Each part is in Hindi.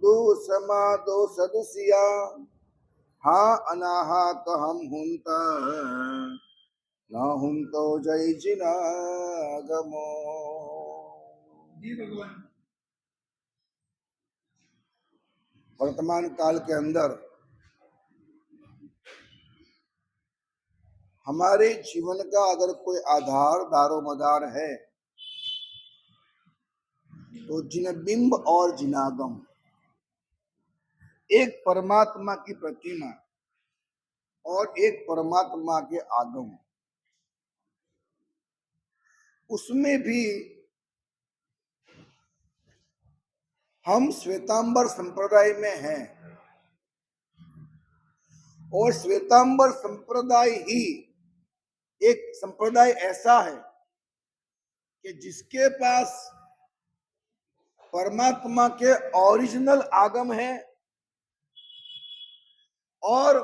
दो समा दो सदुसिया हाँ अनाहा कहम हुंता ना हुं तो जय जिना गमो। वर्तमान काल के अंदर हमारे जीवन का अगर कोई आधार दारोमदार है तो जिनबिंब और जिनागम, एक परमात्मा की प्रतिमा और एक परमात्मा के आगम। उसमें भी हम श्वेतांबर संप्रदाय में हैं और श्वेतांबर संप्रदाय ही एक संप्रदाय ऐसा है कि जिसके पास परमात्मा के ओरिजिनल आगम है और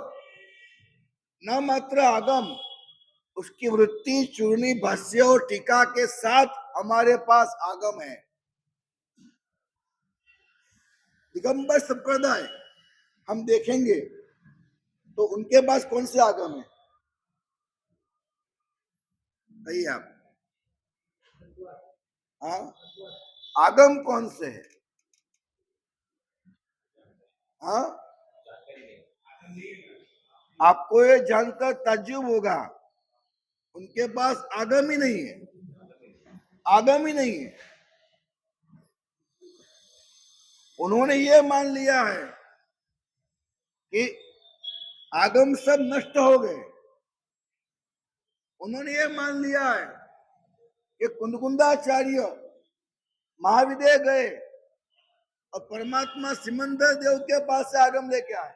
न मात्र आगम, उसकी वृत्ति चूर्णी भाष्य और टीका के साथ हमारे पास आगम है। दिगंबर संप्रदाय हम देखेंगे तो उनके पास कौन से आगम है? कहिए आप। हाँ, आगम कौन से है? हाँ, आपको ये जानकर ताज्जुब होगा, उनके पास आगम ही नहीं है, आगम ही नहीं है। उन्होंने ये मान लिया है कि आगम सब नष्ट हो गए। उन्होंने ये मान लिया है कि कुंदकुंदाचार्य महाविद्य गए और परमात्मा सिमंदर देव के पास से आगम लेके आए।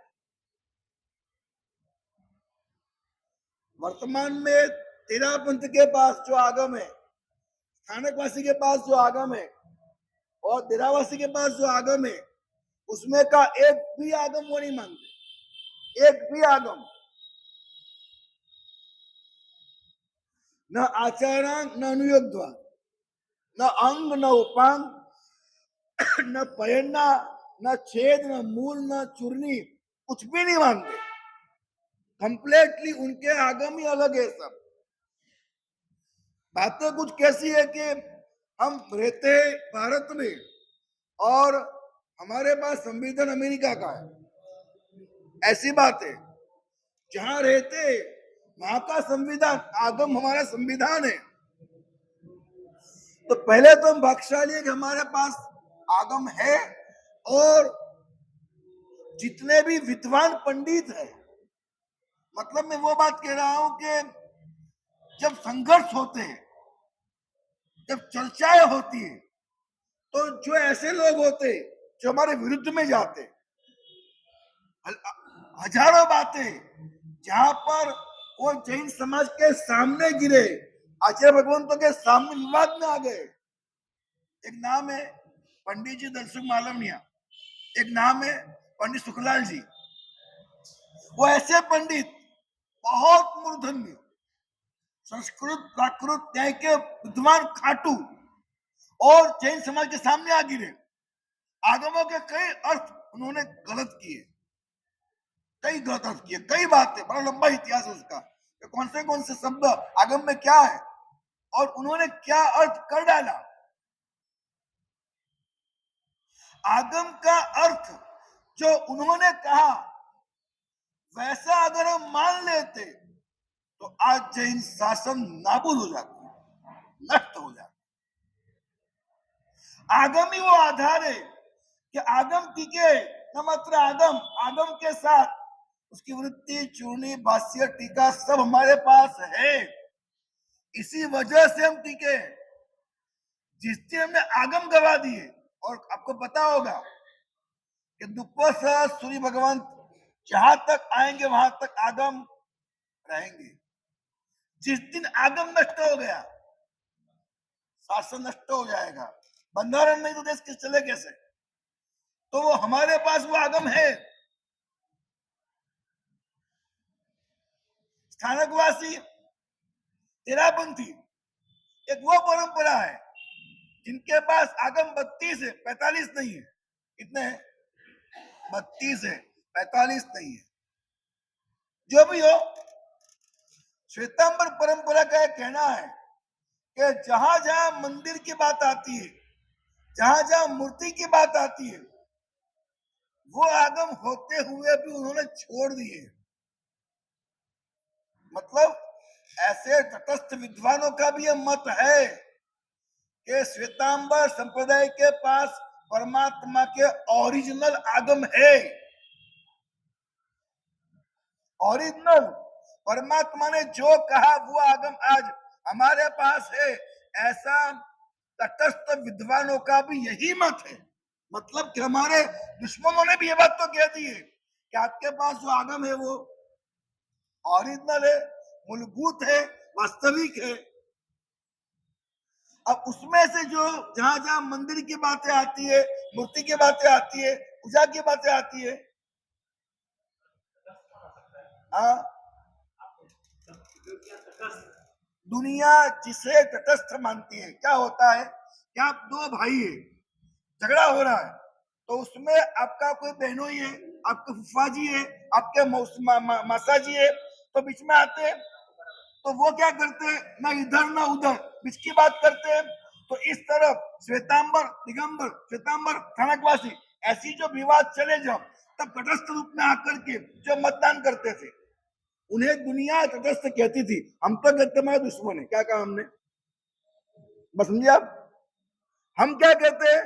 वर्तमान में तेरापंथ के पास जो आगम है, स्थानकवासी के पास जो आगम है और देरावासी के पास जो आगम है, उसमें का एक भी आगम वो नहीं मानते, एक भी आगम। न आचारांग न अनुयोगद्वार, न अंग न उपांग, न पयन्ना न छेद न मूल न चूर्णी, कुछ भी नहीं मानते। कंप्लीटली उनके आगम ही अलग है। सब बातें कुछ कैसी है कि हम रहते भारत में और हमारे पास संविधान अमेरिका का है। ऐसी बात है, जहां रहते वहां का संविधान, आगम हमारा संविधान है। तो पहले तो हम भाग्यशाली है कि हमारे पास आगम है और जितने भी विद्वान पंडित हैं, मतलब मैं वो बात कह रहा हूं कि जब संघर्ष होते हैं, जब चर्चाएं होती है, तो जो ऐसे लोग होते जो हमारे विरुद्ध में जाते, हजारों बातें जहां पर वो जैन समाज के सामने गिरे, आचार्य भगवंतों के सामने विवाद में आ गए। एक नाम है पंडित जी दर्शक मालवनिया, एक नाम है पंडित सुखलाल जी। वो ऐसे पंडित बहुत मूर्धन्य, संस्कृत प्राकृत न्याय के विद्वान खाटू और जैन समाज के सामने आ गिरे। आगमों के कई अर्थ उन्होंने गलत किए, कई गलत अर्थ किए, कई बातें, बड़ा लंबा इतिहास है उसका, कौन से शब्द आगम में क्या है और उन्होंने क्या अर्थ कर डाला। आगम का अर्थ जो उन्होंने कहा वैसा अगर हम मान लेते तो आज जैन शासन नाबूद हो जाता, नष्ट हो जाता। आगम ही वो आधार है कि आगम टिके, न मात्र आगम, आगम के साथ उसकी वृत्ति चूर्णी भाष्य टीका सब हमारे पास है। इसी वजह से हम टिके। जिस दिन हमने आगम गवा दिए, और आपको पता होगा कि दुप्पा सूर्य भगवान जहां तक आएंगे वहां तक आगम रहेंगे। जिस दिन आगम नष्ट हो गया, शासन नष्ट हो जाएगा। बंधारण नहीं तो देश के चले कैसे? तो वो हमारे पास वो आगम है। स्थानकवासी तेरापंथी एक वो परंपरा है जिनके पास आगम 32 है, 45 नहीं है। कितने हैं? 32 है, 45 नहीं है। जो भी हो, श्वेतांबर परंपरा का यह कहना है कि जहां जहां मंदिर की बात आती है, जहां जहां मूर्ति की बात आती है, वो आगम होते हुए भी उन्होंने छोड़ दिए। मतलब ऐसे तटस्थ विद्वानों का भी यह मत है कि श्वेतांबर संप्रदाय के पास परमात्मा के ओरिजिनल आगम है। ओरिजिनल परमात्मा ने जो कहा वो आगम आज हमारे पास है। ऐसा तटस्थ विद्वानों का भी यही मत है। मतलब कि हमारे दुश्मनों ने भी ये बात तो कह दी है कि आपके पास जो आगम है वो ओरिजिनल है, मूलभूत है, वास्तविक है। अब उसमें से जो जहां जहां मंदिर की बातें आती है, मूर्ति की बातें आती है, पूजा की बातें आती है, हाँ, दुनिया जिसे तटस्थ मानती है। क्या होता है कि आप दो भाई है, झगड़ा हो रहा है, तो उसमें आपका कोई बहनोई है, आपके फुफा जी है, आपके मासा जी है, तो बीच में आते हैं। तो वो क्या करते हैं, ना इधर ना उधर बीच की बात करते हैं। तो इस तरफ श्वेतांबर दिगंबर, श्वेतांबर थानकवासी, ऐसी जो विवाद चले जाओ, तब तटस्थ रूप में आकर के जो मतदान करते थे उन्हें दुनिया तटस्थ कहती थी। हम तो कहते हमारे दुश्मन है। क्या कहा हमने, बस समझे आप? हम क्या कहते हैं,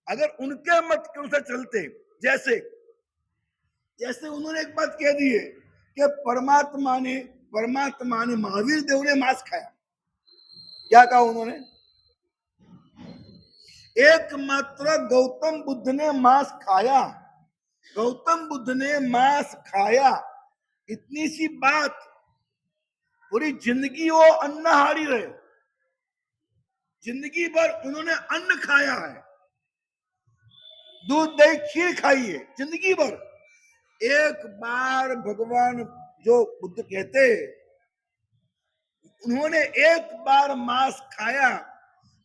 अगर उनके मत के अनुसार चलते, जैसे जैसे उन्होंने एक बात कह दी है कि परमात्मा ने महावीर देव ने मांस खाया। क्या कहा उन्होंने, एकमात्र गौतम बुद्ध ने मांस खाया, गौतम बुद्ध ने मांस खाया। इतनी सी बात, पूरी जिंदगी वो अन्नहारी रहे, जिंदगी भर उन्होंने अन्न खाया है, दूध दही खीर खाई है जिंदगी भर। एक बार भगवान जो बुद्ध कहते, उन्होंने एक बार मांस खाया,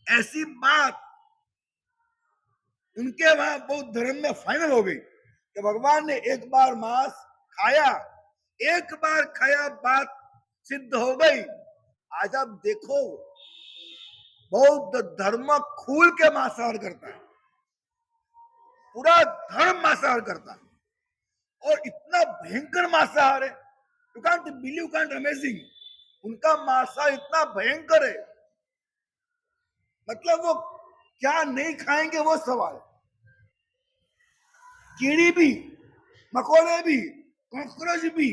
ऐसी बात उनके वहां बौद्ध धर्म में फाइनल हो गई कि भगवान ने एक बार मांस खाया, एक बार खाया, बात सिद्ध हो गई। आज आप देखो, बौद्ध धर्म खुल के मांसाहार करता है, पूरा धर्म मांसाहार करता है, और इतना भयंकर मांसाहार है, you can't believe, can't amazing. उनका मांसाहार इतना भयंकर है, मतलब वो क्या नहीं खाएंगे वो सवाल। कीड़ी भी, मकोड़े भी, कॉकरोच भी,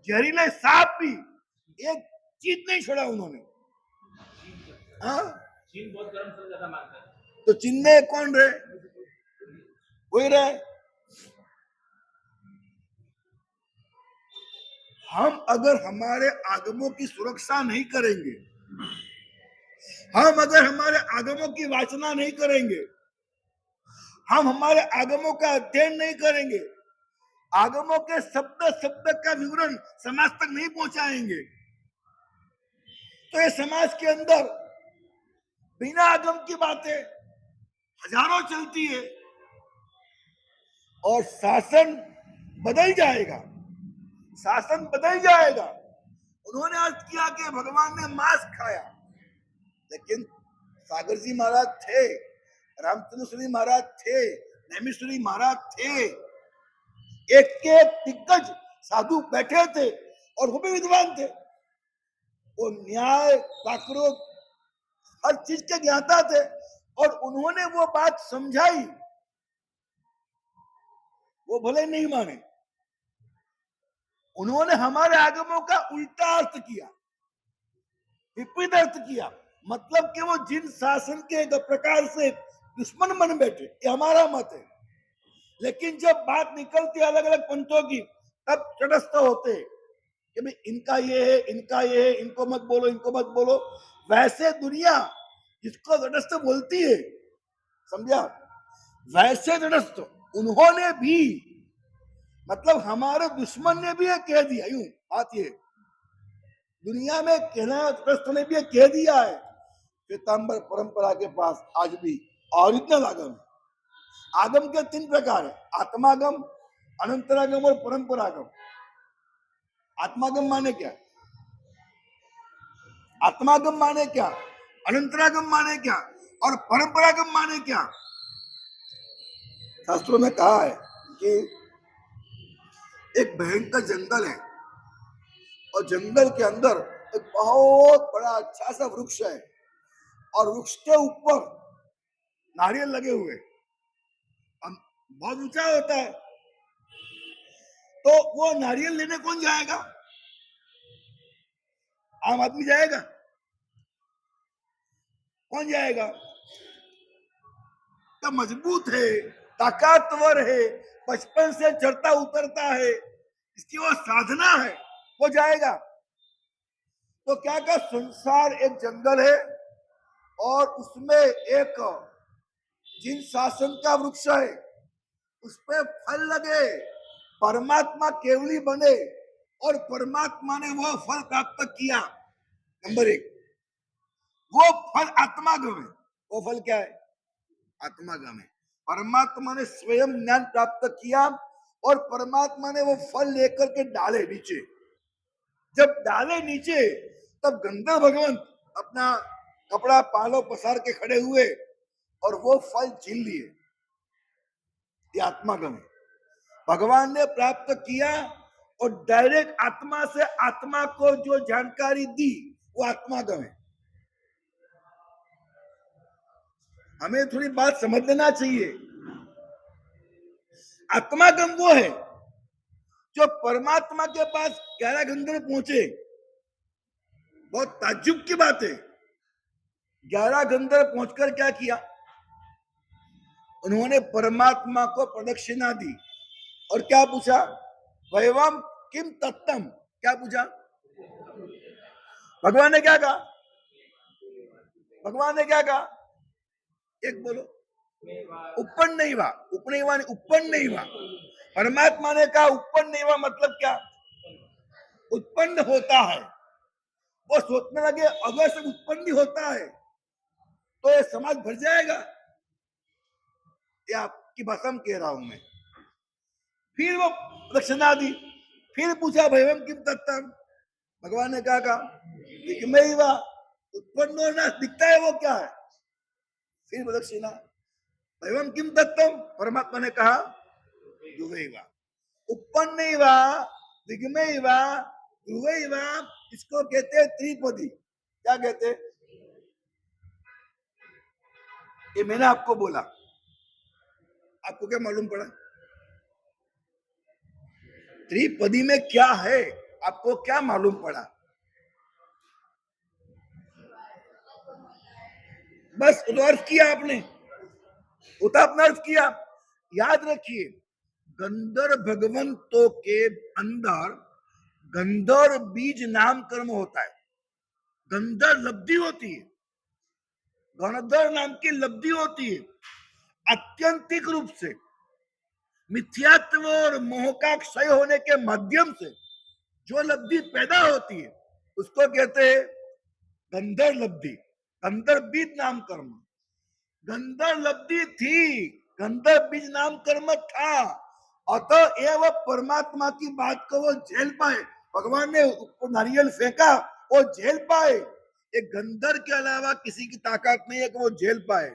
जहरीले सांप भी, एक चीज नहीं छोड़ा उन्होंने। हाँ, चीन बहुत गर्म से ज्यादा मानता है। तो चीन में कौन रहे, वही रहे। हम अगर हमारे आगमों की सुरक्षा नहीं करेंगे, हम अगर हमारे आगमों की वाचना नहीं करेंगे, हम हमारे आगमों का अध्ययन नहीं करेंगे, आगमों के शब्द शब्द का विवरण समाज तक नहीं पहुंचाएंगे, तो ये समाज के अंदर बिना आगम की बातें हजारों चलती है और शासन बदल जाएगा, शासन बदल जाएगा। उन्होंने अर्ज किया कि भगवान ने मांस खाया, लेकिन सागर जी महाराज थे, रामचंद्र महाराज थे, नैमिश्वरी महाराज थे, एक के दिग्गज साधु बैठे थे और वो भी विद्वान थे। वो न्याय प्राकृत हर चीज के ज्ञाता थे, और उन्होंने वो बात समझाई, वो भले नहीं माने, उन्होंने हमारे आगमों का उल्टा अर्थ किया, विपरीत अर्थ किया। मतलब कि वो जिन शासन के प्रकार से दुश्मन बन बैठे, ये हमारा मत है, लेकिन जब बात निकलती अलग अलग पंथों की, तब तटस्थ होते कि भाई इनका ये है, इनका ये है, इनको मत बोलो, इनको मत बोलो। वैसे दुनिया जिसको तटस्थ बोलती है, समझा, वैसे तटस्थ उन्होंने भी, मतलब हमारे दुश्मन ने भी ये कह दिया, यूं बात ये दुनिया में कहना, तटस्थ ने भी ये कह दिया है, श्वेतांबर परंपरा के पास आज भी ओरिजिनल आगम है। आगम के 3 प्रकार है, आत्मागम, अनंतरागम और परंपरागम। आत्मागम माने क्या? आत्मागम माने क्या? अनंतरागम माने क्या? और परंपरागम माने क्या? शास्त्रों में कहा है कि एक भयंकर जंगल है और जंगल के अंदर एक बहुत बड़ा अच्छा सा वृक्ष है और वृक्ष के ऊपर नारियल लगे हुए, बहुत ऊंचा होता है। तो वो नारियल लेने कौन जाएगा? आम आदमी जाएगा? कौन जाएगा? तो मजबूत है, ताकतवर है, बचपन से चढ़ता उतरता है, इसकी वो साधना है, वो जाएगा। तो क्या का संसार एक जंगल है और उसमें एक जिन शासन का वृक्ष है, उसपे फल लगे, परमात्मा केवली बने और परमात्मा ने वो फल प्राप्त किया। नंबर एक, वो फल आत्मागम है। वो फल क्या है? आत्मागम है। परमात्मा ने स्वयं ज्ञान प्राप्त किया और परमात्मा ने वो फल लेकर के डाले नीचे। जब डाले नीचे, तब गंधर्व भगवंत अपना कपड़ा पालो पसार के खड़े हुए और वो फल छीन लिए। ये आत्मागम है। भगवान ने प्राप्त किया और डायरेक्ट आत्मा से आत्मा को जो जानकारी दी, वो आत्मागम है। हमें थोड़ी बात समझ लेना चाहिए। आत्मागम वो है जो परमात्मा के पास 11 गंधर्व पहुंचे। बहुत ताज्जुब की बात है, 11 गंधर्व पहुंचकर क्या किया? उन्होंने परमात्मा को प्रदक्षिणा दी और क्या पूछा? वैवम किम तत्तम। क्या पूछा? भगवान ने क्या कहा? भगवान ने क्या कहा? एक बोलो। उत्पन्न नहीं हुआ। उत्पन्न नहीं हुआ। परमात्मा ने कहा उत्पन्न नहीं हुआ, मतलब क्या? उत्पन्न होता है। वो सोचने लगे अगर से उत्पन्न भी होता है तो ये समाज भर जाएगा। ये आपकी भाषा में कह रहा हूं मैं। फिर वो दक्षिणा दी, फिर पूछा भैवम किम तत्तम। भगवान ने क्या कहा? दिग्मैवा। उत्पन्न होना दिखता है, वो क्या है? फिर वो दक्षिणा। भैवम किम तत्तम। परमात्मा ने कहा दुवैवा। उत्पन्न नहीं हुआ, दिग्मैवा, दुवैवा, इसको कहते हैं त्रिपदी। क्या कहते हैं? ये मैंने आपको बोला, आपको क्या मालूम पड़ा? त्रिपदी में क्या है, आपको क्या मालूम पड़ा? बस अर्थ किया आपने, उतना अपना अर्थ किया। याद रखिए, गंधर्व भगवंतों के अंदर गंधर्व बीज नाम कर्म होता है। गंधर्व लब्धि होती है, गंधर्व नाम की लब्धि होती है। आत्यंतिक रूप से मिथ्यात्व और मोह का क्षय होने के माध्यम से जो लब्धि पैदा होती है, उसको कहते हैं गंधर्व लब्धि, गंधर्व बीज नाम कर्म। गंधर्व लब्धि थी, गंधर्व बीज नाम कर्म था, अतः एवं परमात्मा की बात को वो झेल पाए। भगवान ने नारियल फेंका, वो झेल पाए। एक गंधर्व के अलावा किसी की ताकत नहीं है कि वो झेल पाए।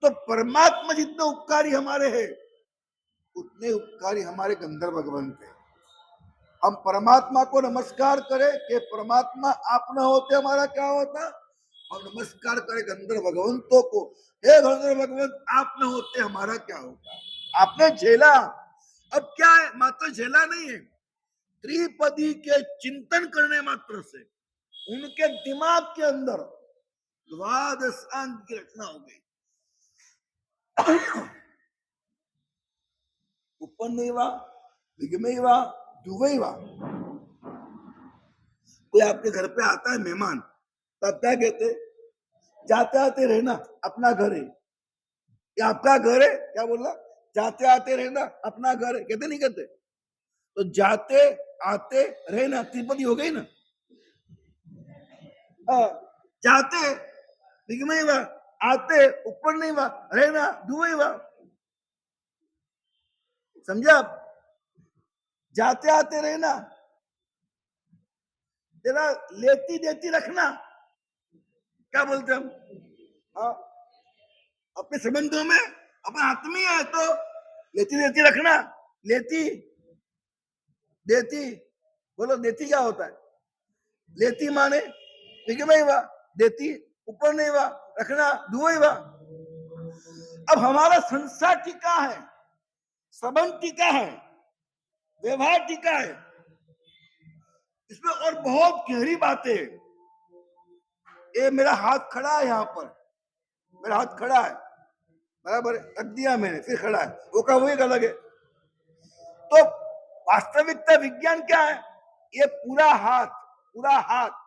तो परमात्मा जितने उपकारी हमारे हैं, उतने उपकारी हमारे गंधर्व भगवंत है। हम परमात्मा को नमस्कार करें कि परमात्मा आप न होते हमारा क्या होता, और नमस्कार करें गंधर्व भगवंतों को, हे गंधर्व भगवंत आप न होते हमारा क्या होता। आपने झेला, अब क्या है? मात्र झेला नहीं है, त्रिपदी के चिंतन करने मात्र से उनके दिमाग के अंदर द्वादशांत की रचना हो गई। उपन्नैवा, दिग्मैवा, दुवैवा। कोई आपके घर पे आता है मेहमान, तब क्या कहते? जाते आते रहना, अपना घर है। ये आपका घर है? क्या बोल रहा? जाते आते रहना, अपना घर है। कहते नहीं कहते? तो जाते आते रहना त्रिपदी हो गई ना। जाते दिग्मैवा, आते उपन्नैवा, रहना दुवैवा। समझे आप? जाते आते रहना, जरा लेती देती रखना। क्या बोलते हम? हाँ, अपने संबंधों में अपना आत्मीय है तो लेती देती रखना। लेती देती, बोलो देती क्या होता है? लेती माने निगमैवा, देती ऊपर नहीं वा, रखना दुवैवा। अब हमारा संसार टिका है, संबंध टिका है, व्यवहार टिका है, इसमें और बहुत गहरी बातें। ये मेरा हाथ खड़ा है, यहाँ पर मेरा हाथ खड़ा है, बराबर रख दिया मैंने, फिर खड़ा है, वो का वही अलग है। तो वास्तविकता विज्ञान क्या है? ये पूरा हाथ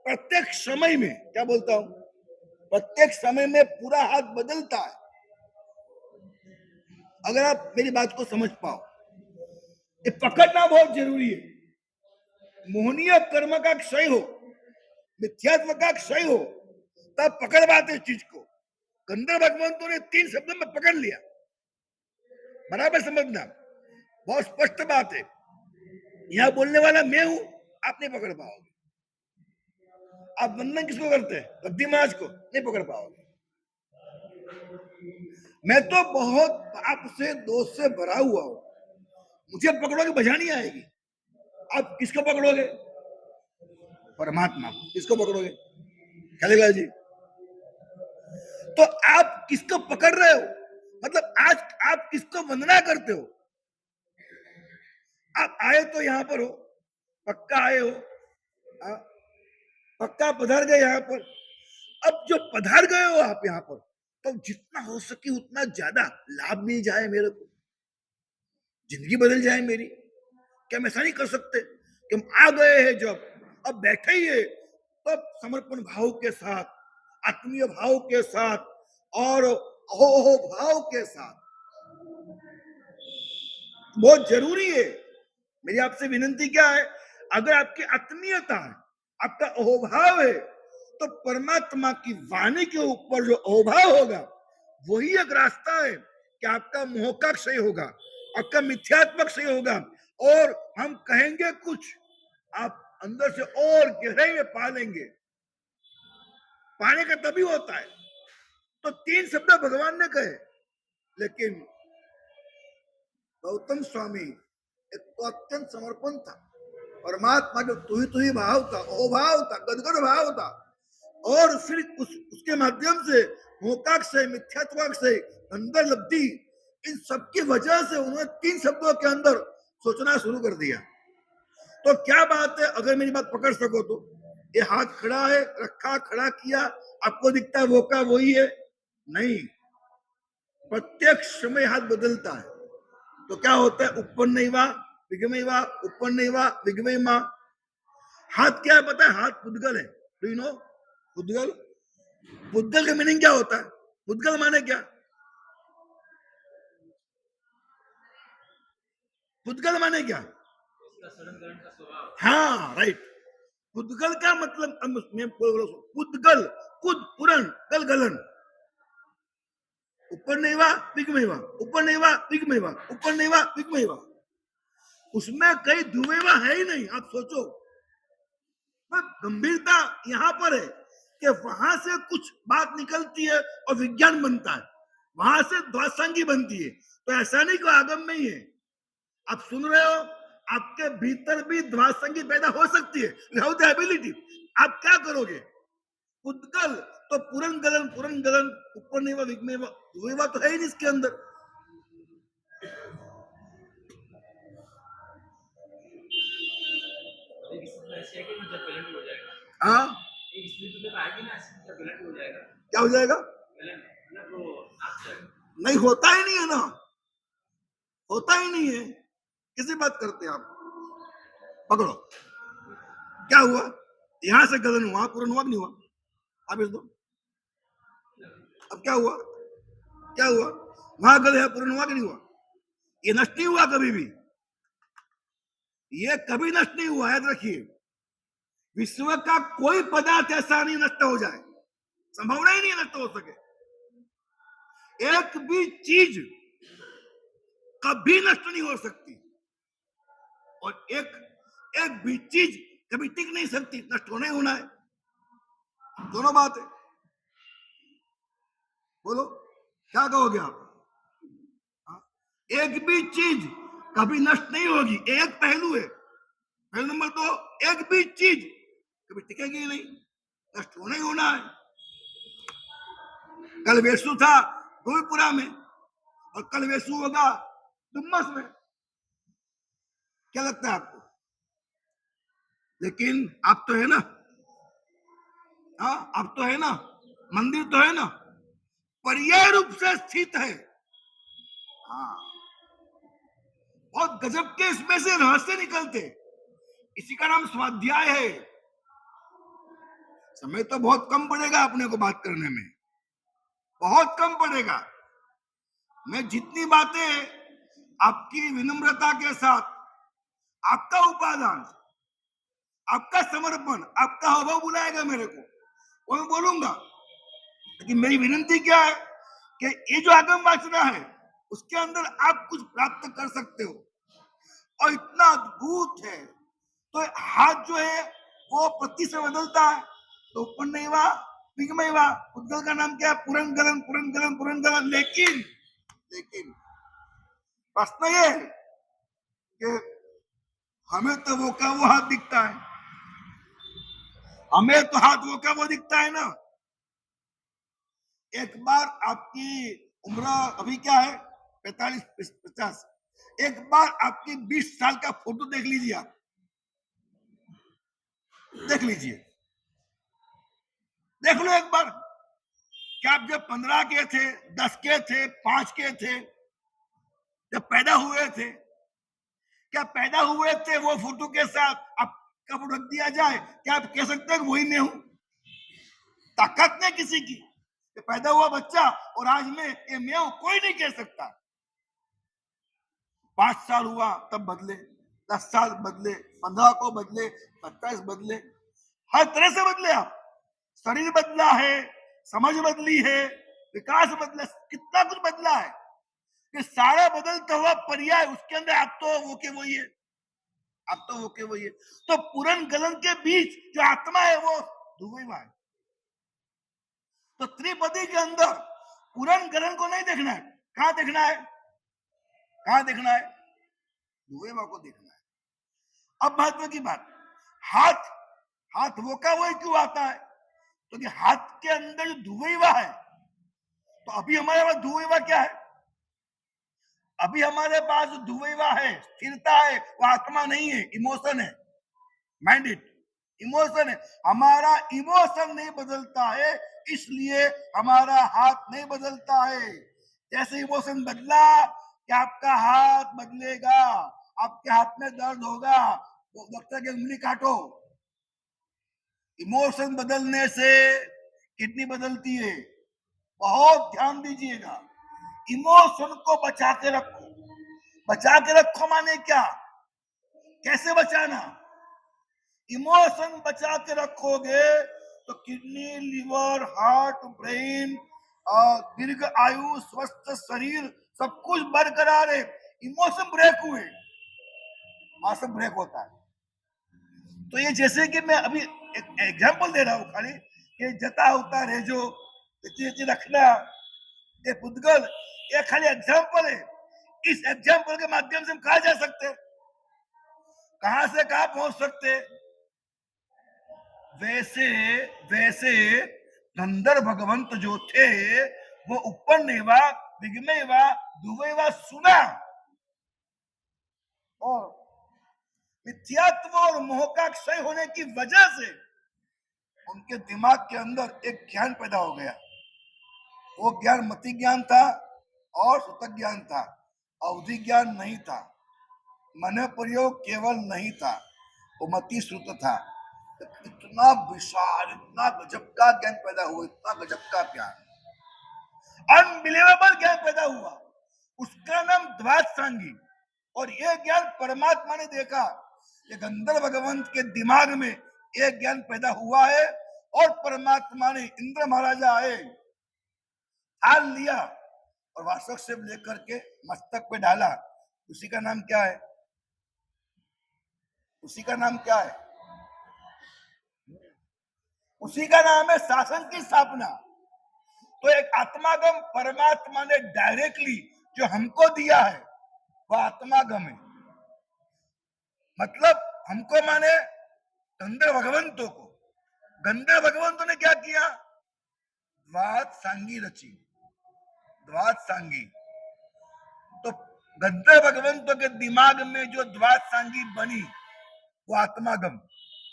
प्रत्येक समय में, क्या बोलता हूं, प्रत्येक समय में पूरा हाथ बदलता है। अगर आप मेरी बात को समझ पाओ, ये पकड़ना बहुत जरूरी है। मोहनीय कर्म का क्षय हो, मिथ्यात्व का क्षय हो, तब पकड़ पाते इस चीज को। गंधर्व भगवंतों ने 3 शब्दों में पकड़ लिया, बराबर समझना, बहुत स्पष्ट बात है। यहां बोलने वाला मैं हूं, आप नहीं पकड़ पाओगे। आप वंदन किसको करते हैं? गद्दी महाराज को, नहीं पकड़ पाओगे। मैं तो बहुत आपसे दोष से भरा हुआ हूं, मुझे पकड़ोगे मजा नहीं आएगी। आप किसको पकड़ोगे? परमात्मा को। किसको पकड़ोगे? खलीलाल जी। तो आप किसको पकड़ रहे हो? मतलब आज आप किसको वंदना करते हो? आप आए तो यहां पर हो, पक्का आए हो, पक्का पधार गए यहां पर। अब जो पधार गए हो आप यहां पर, तो जितना हो सके उतना ज्यादा लाभ मिल जाए मेरे को, जिंदगी बदल जाए मेरी। क्या हम ऐसा नहीं कर सकते कि हम आ गए हैं जब, अब बैठे ही है, तब समर्पण भाव के साथ, आत्मीय भाव के साथ और अहो भाव के साथ, बहुत जरूरी है। मेरी आपसे विनंती क्या है? अगर आपकी आत्मीयता है, आपका अहोभाव है, तो परमात्मा की वाणी के ऊपर जो अहोभाव होगा, वही एक रास्ता है कि आपका मोह का क्षय होगा, आपका मिथ्यात्मक क्षय होगा, और हम कहेंगे कुछ, आप अंदर से और गहराई में पा लेंगे। पाने का तभी होता है। तो 3 शब्द भगवान ने कहे, लेकिन गौतम स्वामी एक तो अत्यंत समर्पण था, परमात्मा जो तू ही भाव था, अभाव था, गदगद भाव था, और फिर उसके माध्यम से मोकाक्ष से, मिथ्यात्वाक्ष से, अंदर लब्धि, इन सबकी वजह से उन्होंने 3 शब्दों के अंदर सोचना शुरू कर दिया। तो क्या बात है, अगर मेरी बात पकड़ सको तो, ये हाथ खड़ा है, रखा, खड़ा किया, आपको दिखता है वो का वही है? नहीं, प्रत्येक समय हाथ बदलता है। तो क्या होता है? उपन्नैवा विगमैवा, उपन्नैवा विगमैमा। हाथ क्या है पता है? हाथ पुद्गल है। डू यू नो पुद्गल? पुद्गल का मीनिंग क्या होता है? पुद्गल माने क्या? पुद्गल माने क्या? हाँ, राइट। पुद्गल का मतलब, पुद्गल, पुद पुरन, गल गलन, उपन्नैवा विगमैवा, उपन्नैवा विगमैवा, उपन्नैवा विगमैवा। उसमें कई दुवेवा है ही नहीं। आप सोचो, गंभीरता यहां पर है कि वहां से कुछ बात निकलती है और विज्ञान बनता है, वहां से द्वासंगी बनती है। तो ऐसा नहीं कि आगम में ही है। आप सुन रहे हो, आपके भीतर भी द्वासंगी पैदा हो सकती है, यू हैव द एबिलिटी। आप क्या करोगे? पुद्गल तो पुरन गलन, ऊपर नहीं विगमेवा तो है ही नहीं इसके अंदर। हाँ, क्या हो जाएगा? नहीं, होता ही नहीं है ना, होता ही नहीं है। किसी बात करते हैं आप? पकड़ो, क्या हुआ? यहां से गलन हुआ, पूर्ण हुआ कि नहीं हुआ? आप इस दो, अब क्या हुआ? क्या हुआ? वहां गल है, पूर्ण हुआ कि नहीं हुआ? ये नष्ट नहीं हुआ कभी भी, ये कभी नष्ट नहीं हुआ, याद रखिए। विश्व का कोई पदार्थ ऐसा नहीं नष्ट हो जाए, संभावना ही नहीं नष्ट हो सके। एक भी चीज कभी नष्ट नहीं हो सकती, और एक भी चीज कभी टिक नहीं सकती, नष्ट होना ही होना है। दोनों बात है। बोलो क्या कहोगे आप? हाँ? एक भी चीज कभी नष्ट नहीं होगी, एक पहलू है। पहलू नंबर 2, एक भी चीज कभी टिकेगी ही नहीं, नष्ट होना ही होना है। कल वेसु था गोविपुरा में, और कल वेसु होगा डुम्मस में। क्या लगता है आपको? लेकिन आप तो है ना, हाँ आप तो है ना, मंदिर तो है ना, पर्याय रूप से स्थित है। हाँ, बहुत गजब के इसमें से रहस्य निकलते, इसी का नाम स्वाध्याय है। समय तो बहुत कम पड़ेगा अपने को बात करने में, बहुत कम पड़ेगा। मैं जितनी बातें आपकी विनम्रता के साथ, आपका उपादान, आपका समर्पण, आपका अभाव बुलाएगा मेरे को, वो मैं बोलूंगा। लेकिन मेरी विनंती क्या है कि ये जो आगम वाचना है उसके अंदर आप कुछ प्राप्त कर सकते हो, और इतना अद्भुत है। तो हाथ जो है वो प्रति से बदलता है, तो उपन नहीं हुआ, पिघमय हुआ। उद्गल का नाम क्या है? पुरंगलन, पुरंगलन, पुरंगलन। लेकिन प्रश्न ये है कि हमें तो वो का वो हाथ दिखता है, हमें तो हाथ वो का वो दिखता है ना। एक बार आपकी उम्र अभी क्या है, 45-50, एक बार आपकी 20 साल का फोटो देख लीजिए, आप देख लीजिए, देख लो एक बार। क्या आप जब 15 के थे, 10 के थे, 5 के थे, जब पैदा हुए थे, क्या पैदा हुए थे वो फोटो के साथ आपका फोटो रख दिया जाए, क्या आप कह सकते हैं वही मैं हूं? ताकत नहीं किसी की। पैदा हुआ बच्चा और आज मैं हूं, कोई नहीं कह सकता। 5 साल हुआ तब बदले, 10 साल बदले, 15 को बदले, 27 बदले, हर तरह से बदले आप। शरीर बदला है, समझ बदली है, विकास बदला, कितना कुछ बदला है। कि सारा बदलता हुआ पर्याय उसके अंदर आप तो वो के वही है, आप तो वो के वही है। तो पूरन गलन के बीच जो आत्मा है वो दुबई है। तो त्रिपदी के अंदर पूरन गलन को नहीं देखना है, कहां देखना है? कहां देखना है? दुबई को देखना है। अब महत्व की बात, हाथ वो का वही क्यों आता है? तो कि हाथ के अंदर जो दुबईवा है, तो अभी हमारे पास दुबईवा क्या है? अभी हमारे पास दुबईवा है, स्थिरता है, वो आत्मा नहीं है, इमोशन है, माइंडेड इमोशन है। हमारा इमोशन नहीं बदलता है, इसलिए हमारा हाथ नहीं बदलता है। जैसे इमोशन बदला कि आपका हाथ बदलेगा, आपके हाथ में दर्द होगा, तो डॉक्टर की उंगली काटो। इमोशन बदलने से किडनी बदलती है, बहुत ध्यान दीजिएगा। इमोशन को बचा के रखो। बचा के रखो माने क्या? कैसे बचाना? इमोशन बचा के रखोगे तो किडनी, लिवर, हार्ट, ब्रेन, दीर्घ आयु, स्वस्थ शरीर, सब कुछ बरकरार है। इमोशन ब्रेक हुए, सब ब्रेक होता है। तो ये जैसे कि मैं अभी एक एग्जाम्पल दे रहा हूं, खाली ये जता होता है जो रखना, ये पुद्गल, ये खाली एग्जाम्पल है। इस एग्जाम्पल के माध्यम से हम कहा जा सकते, कहां से कहां पहुंच सकते। वैसे धंधर भगवंत जो थे वो उपन्नेवा, विगमेवा, दुवेवा सुना, और मिथ्यात्व और मोह का क्षय होने की वजह से उनके दिमाग के अंदर एक ज्ञान पैदा हो गया। वो ज्ञान मति ज्ञान था और सुतक ज्ञान था, अवधि ज्ञान नहीं था, मन प्रयोग केवल नहीं था, वो मति श्रुत था। इतना विशाल, इतना गजब का ज्ञान पैदा हुआ, इतना गजब का ज्ञान, अनबिलीवेबल ज्ञान पैदा हुआ। उसका नाम द्वाद सांगी। और यह ज्ञान परमात्मा ने देखा, ये गंधर्व भगवंत के दिमाग में एक ज्ञान पैदा हुआ है, और परमात्मा ने इंद्र महाराजा आए, थाल लिया और वासक से लेकर के मस्तक पे डाला, उसी का नाम क्या है? उसी का नाम क्या है? उसी का नाम है शासन की स्थापना। तो एक आत्मागम परमात्मा ने डायरेक्टली जो हमको दिया है वह आत्मागम है। मतलब हमको माने गंधर्व भगवंतों को। गंधर्व भगवंतों ने क्या किया? द्वाद सांगी रची। द्वाद सांगी। तो गंधर्व भगवंतों के दिमाग में जो द्वाद सांगी बनी वो आत्मागम।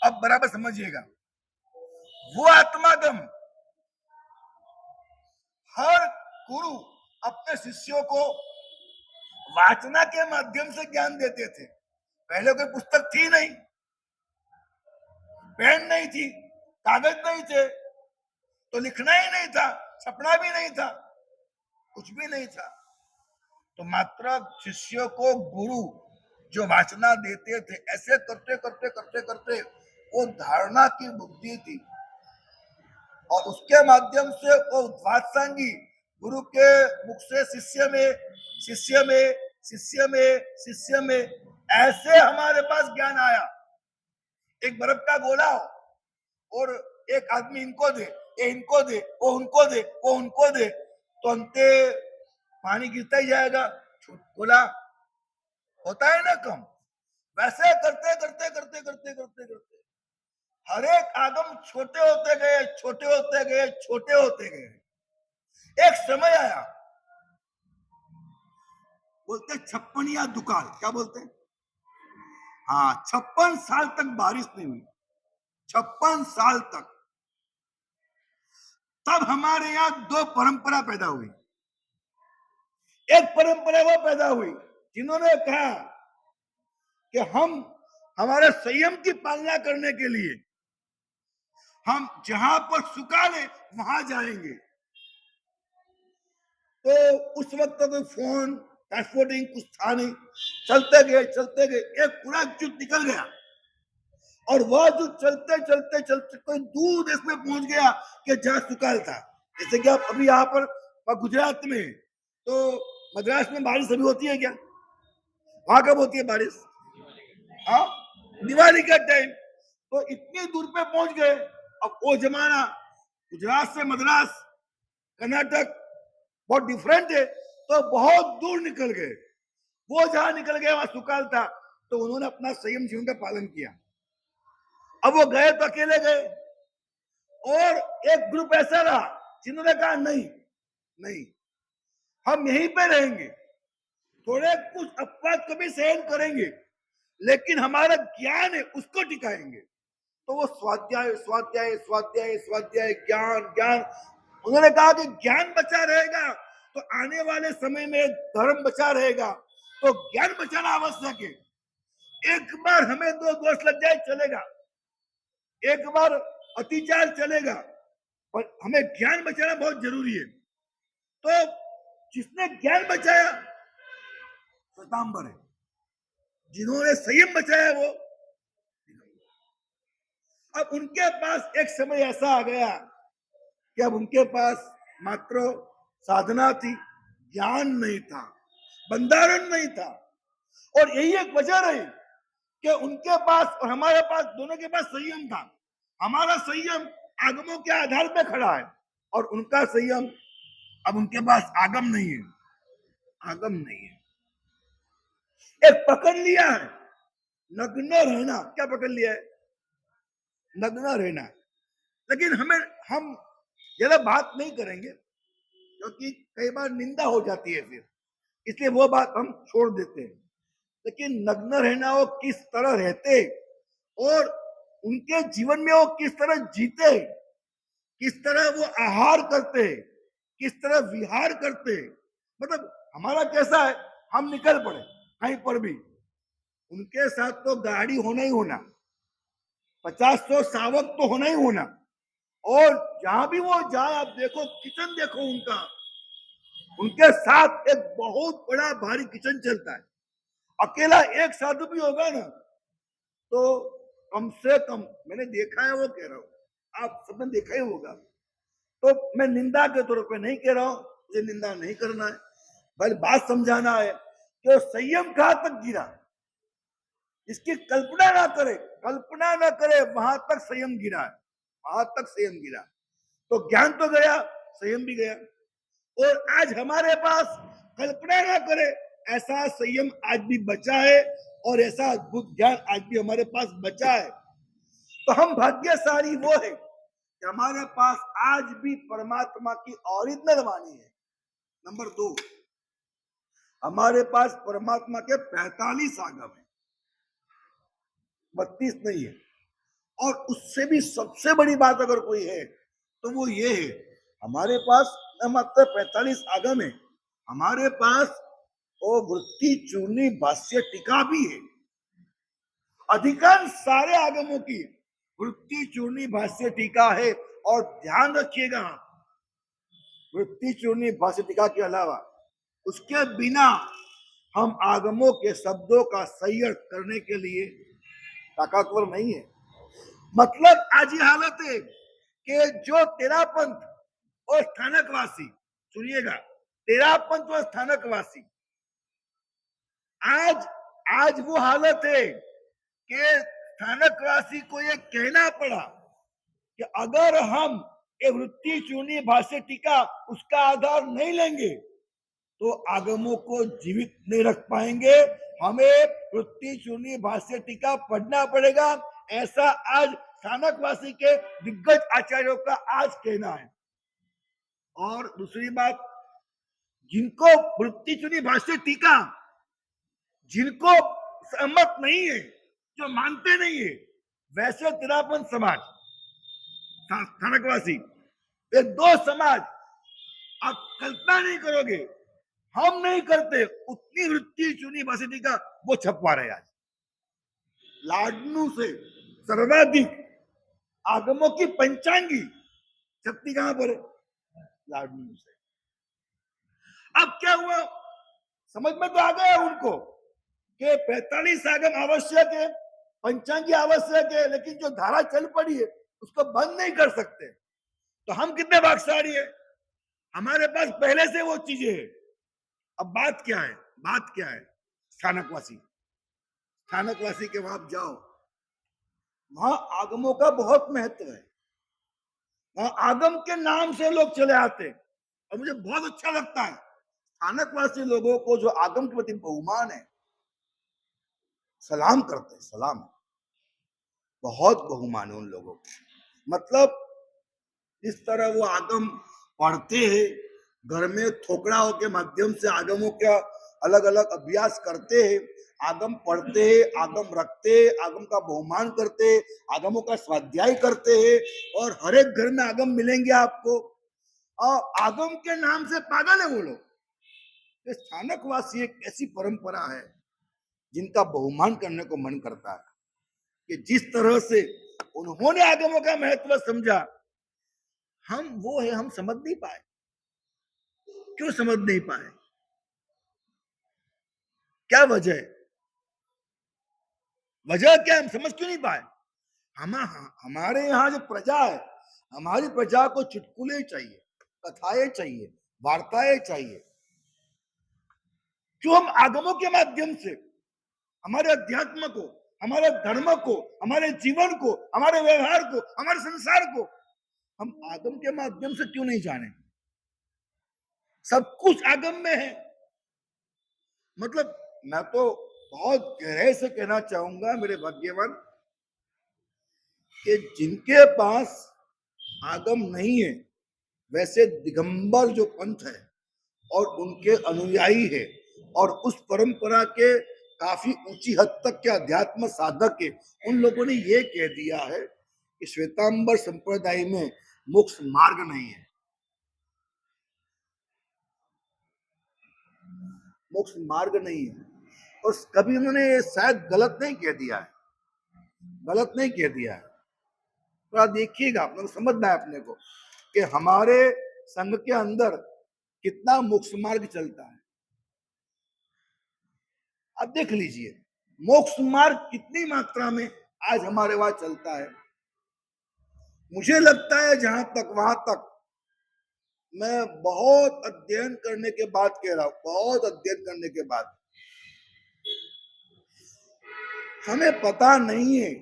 अब बराबर समझिएगा, वो आत्मागम हर गुरु अपने शिष्यों को वाचना के माध्यम से ज्ञान देते थे। पहले कोई पुस्तक थी नहीं, पेन नहीं थी, कागज नहीं थे, तो लिखना ही नहीं था, छपना भी नहीं था, कुछ भी नहीं था। तो मात्र शिष्यों को गुरु जो वाचना देते थे, ऐसे करते करते करते करते वो धारणा की बुद्धि थी और उसके माध्यम से वो वात्सांगी गुरु के मुख से शिष्य में शिष्य में शिष्य में शिष्य में ऐसे हमारे पास ज्ञान आया। एक बर्फ का गोला हो और एक आदमी इनको दे, ये इनको दे, वो उनको दे, वो उनको दे, तो अंते पानी गिरता ही जाएगा, गोला होता है ना कम। वैसे करते करते करते करते करते करते हर एक आगम छोटे होते गए, छोटे होते गए, छोटे होते गए। एक समय आया, बोलते छप्पनिया दुकाल, क्या बोलते हैं? हाँ, 56 साल तक बारिश नहीं हुई, 56 साल तक। तब हमारे यहां दो परंपरा पैदा हुई। एक परंपरा वो पैदा हुई जिन्होंने कहा कि हम हमारे संयम की पालना करने के लिए हम जहां पर सुकाले वहां जाएंगे। तो उस वक्त तो फोन ट्रांसपोर्टिंग कुछ था नहीं, चलते गए, एक पूरा जुट निकल गया और वह जो चलते चलते चलते कोई दूर देश में पहुंच गया कि जहां सुकाल था। जैसे कि आप अभी यहाँ पर गुजरात में, तो मद्रास में बारिश अभी होती है क्या? वहां कब होती है बारिश? हाँ, दिवाली का टाइम। तो इतनी दूर पे पहुंच गए। अब वो जमाना गुजरात से मद्रास, कर्नाटक बहुत डिफरेंट है, तो बहुत दूर निकल गए। वो जहां निकल गए वहां सुकाल था, तो उन्होंने अपना संयम जीवन का पालन किया। अब वो गए तो अकेले गए और एक ग्रुप ऐसा रहा जिन्होंने कहा नहीं नहीं, हम यहीं पे रहेंगे, थोड़े कुछ अपवाद कभी सहन करेंगे, लेकिन हमारा ज्ञान है उसको टिकाएंगे। तो वो स्वाध्याय स्वाध्याय स्वाध्याय स्वाध्याय ज्ञान ज्ञान। उन्होंने कहा कि ज्ञान बचा रहेगा तो आने वाले समय में धर्म बचा रहेगा, तो ज्ञान बचाना आवश्यक है। एक बार हमें दो दोष लग जाए चलेगा, एक बार अतिचार चलेगा, पर हमें ज्ञान बचाना बहुत जरूरी है। तो जिसने ज्ञान बचाया श्वेतांबर है, जिन्होंने संयम बचाया वो। अब उनके पास एक समय ऐसा आ गया कि अब उनके पास मात्र साधना थी, ज्ञान नहीं था, बंधारण नहीं था। और यही एक वजह रही कि उनके पास और हमारे पास, दोनों के पास संयम था। हमारा संयम आगमों के आधार पर खड़ा है और उनका संयम, अब उनके पास आगम नहीं है, आगम नहीं है। एक पकड़ लिया है नग्न रहना। क्या पकड़ लिया है? नग्न रहना। लेकिन हम ज्यादा बात नहीं करेंगे क्योंकि कई बार निंदा हो जाती है फिर, इसलिए वो बात हम छोड़ देते हैं। लेकिन नग्न रहना, वो किस तरह रहते और उनके जीवन में वो किस तरह जीते, किस तरह वो आहार करते, किस तरह विहार करते, मतलब हमारा कैसा है, हम निकल पड़े कहीं पर भी, उनके साथ तो गाड़ी होना ही होना, 50 सावक तो होना ही होना। और जहां भी वो जाए, आप देखो किचन देखो उनका, उनके साथ एक बहुत बड़ा भारी किचन चलता है। अकेला एक साधु भी होगा ना तो कम से कम, मैंने देखा है, वो कह रहा हूं, आप सबने देखा ही होगा। तो मैं निंदा के तौर पे नहीं कह रहा हूं, मुझे निंदा नहीं करना है, बल्कि बात समझाना है कि वो संयम कहां तक गिरा, इसकी कल्पना ना करे वहां तक संयम गिरा है, वहां तक संयम गिरा। तो ज्ञान तो गया, संयम भी गया। और आज हमारे पास कल्पना ना करे ऐसा संयम आज भी बचा है, और ऐसा अद्भुत ज्ञान आज भी हमारे पास बचा है। तो हम भाग्यशाली वो है कि हमारे पास आज भी परमात्मा की ओरिजिनल वाणी है। नंबर 2, हमारे पास परमात्मा के 45 आगम है, 32 नहीं है। और उससे भी सबसे बड़ी बात अगर कोई है तो वो ये है, हमारे पास न मात्र 45 आगम है, हमारे पास वो वृत्ति चूर्णी भाष्य टीका भी है। अधिकांश सारे आगमों की वृत्ति चूर्णी भाष्य टीका है। और ध्यान रखिएगा, वृत्ति चूर्णी भाष्य टीका के अलावा उसके बिना हम आगमों के शब्दों का सही अर्थ करने के लिए ताकतवर नहीं है। मतलब आज ये हालत है कि जो तेरापंथ और स्थानकवासी, सुनिएगा, तेरापंथ और स्थानकवासी, आज वो हालत है कि स्थानकवासी को ये कहना पड़ा कि अगर हम ये वृत्ति चूर्णी भाष्य टीका उसका आधार नहीं लेंगे तो आगमों को जीवित नहीं रख पाएंगे, हमें वृत्ति चूर्णी भाष्य टीका पढ़ना पड़ेगा, ऐसा आज स्थानकवासी के दिग्गज आचार्यों का आज कहना है। और दूसरी बात, जिनको वृत्ति चूर्णी भाष्य टीका, जिनको सहमत नहीं है, जो मानते नहीं है, वैसे तेरापंथ समाज, स्थानकवासी, ये 2 समाज, आप कल्पना नहीं करोगे, हम नहीं करते उतनी वृत्ति चूर्णी भाष्य टीका वो छपवा रहे आज। लाडनू से सर्वाधिक आगमों की पंचांगी छपती कहां पर है? लाडनू से। अब क्या हुआ, समझ में तो आ गया उनको कि 45 आगम आवश्यक है, पंचांगी आवश्यक है, लेकिन जो धारा चल पड़ी है उसको बंद नहीं कर सकते। तो हम कितने भाग्यशाली है, हमारे पास पहले से वो चीजें है। अब बात क्या है, स्थानकवासी के वहां जाओ, वहां आगमों का बहुत महत्व है, वहां आगम के नाम से लोग चले आते, और मुझे बहुत अच्छा लगता है स्थानकवासी लोगों को जो आगम के प्रति बहुमान है, सलाम करते, सलाम, बहुत बहुमान है उन लोगों को। मतलब इस तरह वो आगम पढ़ते हैं, घर में थोकड़ाओं के माध्यम से आगमों का अलग अलग अभ्यास करते हैं, आगम पढ़ते हैं, आगम रखते हैं, आगम का बहुमान करते हैं, आगमों का स्वाध्याय करते हैं, और हर एक घर में आगम मिलेंगे आपको, और आगम के नाम से पागल है वो लोग। स्थानकवासी एक ऐसी परंपरा है जिनका बहुमान करने को मन करता है कि जिस तरह से उन्होंने आगमों का महत्व समझा, हम वो है, हम समझ नहीं पाए। क्यों समझ नहीं पाए, क्या वजह है, वजह क्या, हम समझ क्यों नहीं पाए? हमारे यहाँ जो प्रजा है, हमारी प्रजा को चुटकुले चाहिए, कथाएं चाहिए, वार्ताएं चाहिए। क्यों हम आगमों के माध्यम से हमारे अध्यात्म को, हमारे धर्म को, हमारे जीवन को, हमारे व्यवहार को, हमारे संसार को हम आगम के माध्यम से क्यों नहीं जाने? सब कुछ आगम में है। मतलब मैं तो बहुत गहराई से कहना चाहूंगा मेरे भाग्यवान कि जिनके पास आगम नहीं है, वैसे दिगंबर जो पंथ है और उनके अनुयायी है, और उस परंपरा के काफी ऊंची हद तक के अध्यात्म साधक है, उन लोगों ने ये कह दिया है कि श्वेतांबर संप्रदाय में मोक्ष मार्ग नहीं है, मोक्ष मार्ग नहीं है। और कभी उन्होंने शायद गलत नहीं कह दिया है, गलत नहीं कह दिया है। तो आप देखिएगा, अपने को समझना है अपने को कि हमारे संघ के अंदर कितना मोक्ष मार्ग चलता है। आप देख लीजिए मोक्ष मार्ग कितनी मात्रा में आज हमारे वहां चलता है। मुझे लगता है जहां तक वहां तक मैं बहुत अध्ययन करने के बाद कह रहा हूं, बहुत अध्ययन करने के बाद, हमें पता नहीं है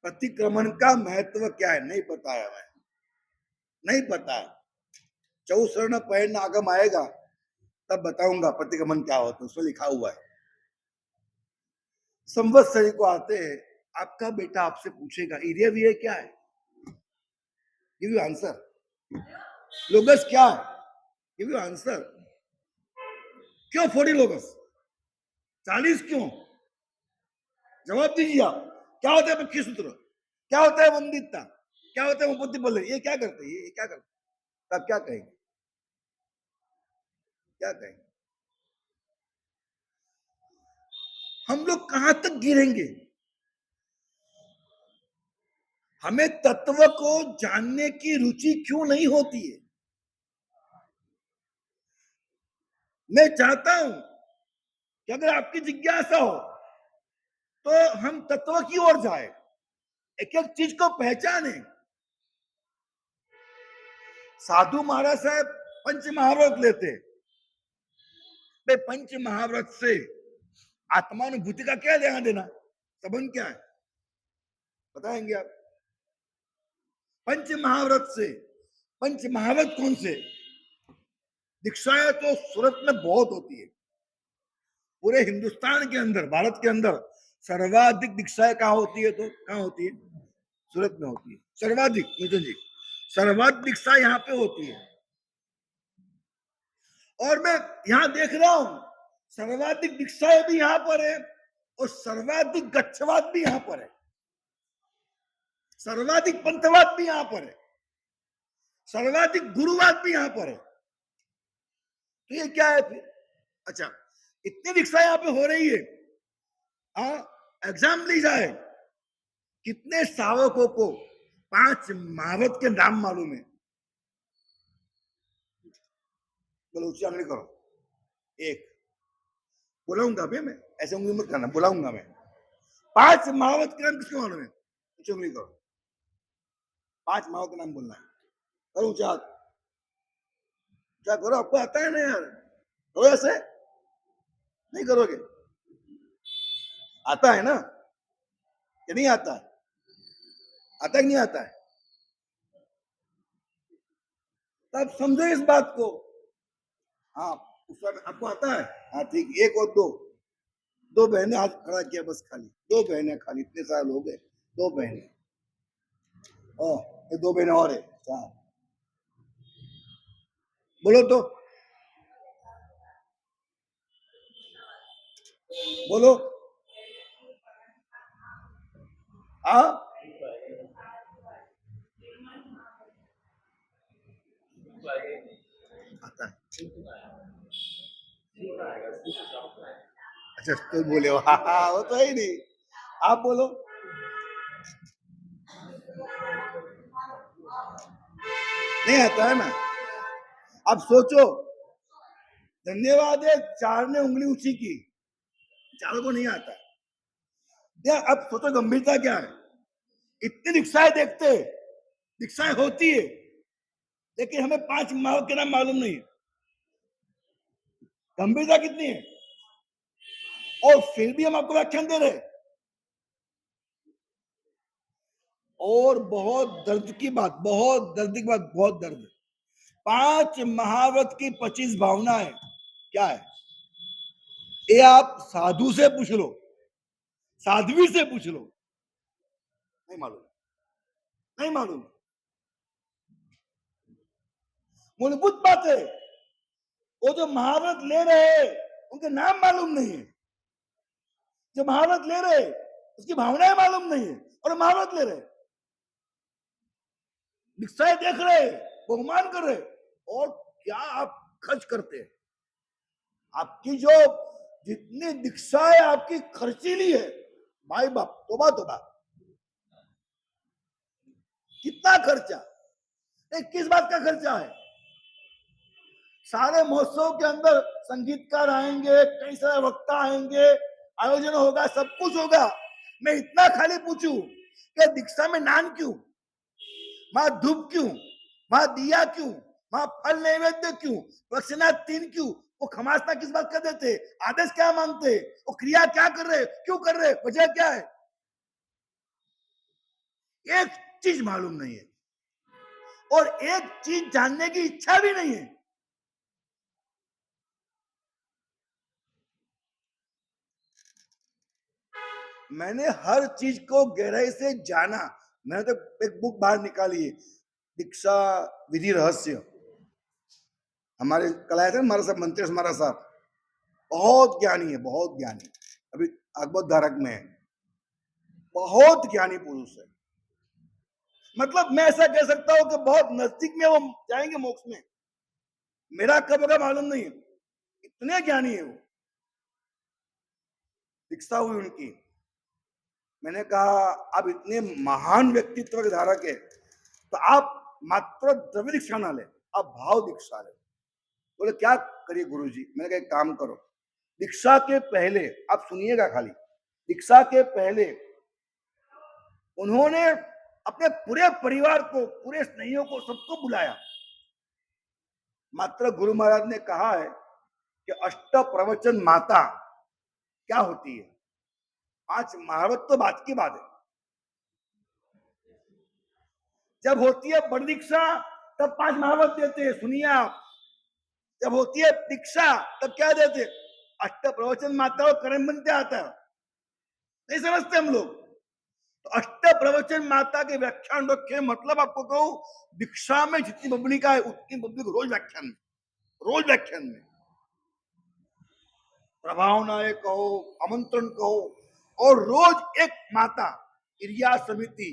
प्रतिक्रमण का महत्व क्या है, नहीं पता है हमें, नहीं पता है। चौसर्ण पैन आगम आएगा तब बताऊंगा प्रतिक्रमण क्या होता है, उसमें लिखा हुआ है। संवत्सरी को आते हैं, आपका बेटा आपसे पूछेगा एरिया वी क्या है, गिव यू आंसर। लोगस क्या है, गिव यू आंसर। क्यों 40 लोगस, 40 क्यों, जवाब दीजिए आप। क्या होता है मुख्य सूत्र, क्या होता है वंदितता, क्या होता है उपपत्ति बोले, ये क्या करते हैं, ये क्या करते, आप क्या कहेंगे, क्या कहेंगे? हम लोग कहां तक गिरेंगे? हमें तत्व को जानने की रुचि क्यों नहीं होती है? मैं चाहता हूं कि अगर आपकी जिज्ञासा हो तो हम तत्व की ओर जाए, एक एक चीज को पहचाने। साधु महाराज साहब पंच महाव्रत लेते, पंच महाव्रत से आत्मानुभूति का क्या लेना देना, संबंध क्या है बताएंगे आप? पंच महाव्रत से, पंच महाव्रत कौन से? दीक्षाएं तो सूरत में बहुत होती है, पूरे हिंदुस्तान के अंदर, भारत के अंदर सर्वाधिक दीक्षाएं कहाँ होती है, तो कहाँ होती है? सूरत में होती है सर्वाधिक। मिथुन जी, सर्वाधिक दीक्षा यहाँ पे होती है। और मैं यहाँ देख रहा हूं सर्वाधिक दीक्षाएं भी यहाँ पर है और सर्वाधिक गच्छवाद भी यहाँ पर है, सर्वाधिक पंथवाद भी यहाँ पर है, सर्वाधिक गुरुवाद भी यहाँ पर है। तो ये क्या है फिर? अच्छा, इतनी दीक्षा यहाँ पे हो रही है, एग्जाम ली जाए, कितने सावकों को 5 महावत के नाम मालूम है? बोलो ऊंची आंगली करो, एक बुलाऊंगा भी मैं, ऐसे उंगली मत करना, बुलाऊंगा मैं। 5 महावत के नाम किसको मालूम है? ऊंची उंगली करो, 5 महावत के नाम बोलना है, करो ऊंचा हाथ, क्या करो, आपको आता है ना यार, करो ऐसे, नहीं करोगे? आता है ना, कि नहीं आता है? आता है कि नहीं आता है? तब समझो इस बात को। हाँ, उस वक्त आपको आता है, हाँ ठीक, 1 और 2, 2 बहनें हाथ खड़ा किया बस, खाली 2 बहनें, खाली इतने सारे लोग हैं, 2 बहनें, ये 2 बहनें और है, 4, बोलो तो, बोलो, हाँ आता है। अच्छा तो बोले, हाँ वो तो है ही नहीं, आप बोलो, नहीं आता है ना? अब सोचो, धन्यवाद है 4 ने उंगली ऊंची की, 4 को नहीं आता है। अब सोचो गंभीरता क्या है, इतनी दीक्षाएं देखते, दीक्षाएं होती है, लेकिन हमें 5 महावत के नाम मालूम नहीं है, गंभीरता कितनी है? और फिर भी हम आपको व्याख्यान दे रहे। और बहुत दर्द की बात, बहुत दर्द की बात, बहुत दर्द, 5 महाव्रत की 25 भावनाएं क्या है? ये आप साधु से पूछ लो, साध्वी से पूछ लो, नहीं मालूम, नहीं मालूम। मूलभूत बात है, वो जो महाव्रत ले रहे हैं उनके नाम मालूम नहीं है, जो महाव्रत ले रहे उसकी भावनाएं मालूम नहीं है, और महाव्रत ले रहे, दीक्षाएं देख रहे, बहुमान कर रहे, और क्या आप खर्च करते हैं? आपकी जो जितनी दीक्षाएं आपकी खर्चीली है, भाई बाप, तोबा तोबा, कितना खर्चा, किस बात का खर्चा है? सारे महोत्सव के अंदर संगीतकार आएंगे, कई सारे वक्ता आएंगे, आयोजन होगा, सब कुछ होगा, मैं इतना खाली पूछूं कि दीक्षा में नान क्यों, वहां धूप क्यों, वहां दिया क्यों, वहां फल नैवेद्य क्यों, दक्षिणा 3 क्यों, वो खमासना किस बात का देते, आदेश क्या मांगते, वो क्रिया क्या कर रहे, क्यों कर रहे, वजह क्या है, एक चीज मालूम नहीं है और एक चीज जानने की इच्छा भी नहीं है। मैंने हर चीज को गहराई से जाना। मैंने तो एक बुक बाहर निकाली है, दीक्षा विधि रहस्य। हमारे कल आए थे हमारे साहब मंत्री, हमारा साहब बहुत ज्ञानी है, बहुत ज्ञानी, अभी अकबर धारक में है, बहुत ज्ञानी पुरुष है। मतलब मैं ऐसा कह सकता हूं कि बहुत नजदीक में वो जाएंगे मोक्ष में, मेरा कब होगा मालूम नहीं है, इतने ज्ञानी है वो। दीक्षा हुई उनकी, मैंने कहा आप इतने महान व्यक्तित्व के धारक है तो आप मात्र द्रव्य दीक्षा ना ले, आप भाव दीक्षा ले। बोले क्या करिए गुरुजी? मैंने कहा एक काम करो, दीक्षा के पहले आप सुनिएगा, खाली दीक्षा के पहले उन्होंने अपने पूरे परिवार को, पूरे स्नेहियों को, सबको बुलाया। मात्र गुरु महाराज ने कहा है कि अष्ट प्रवचन माता क्या होती है, 5 महावत तो बात की बात है। जब होती है बड़ी दीक्षा तब 5 महावत देते हैं, सुनिए आप। जब होती है दीक्षा तब क्या देते, अष्ट प्रवचन माता और कर्म बनते आता है, नहीं समझते हम लोग। तो अष्ट प्रवचन माता के व्याख्यान रखे, मतलब आपको कहूं दीक्षा में जितनी बबलिका है उतनी बबलिक रोज व्याख्यान में, रोज व्याख्यान में प्रभावनाएं कहो, आमंत्रण कहो, और रोज एक माता, क्रिया समिति,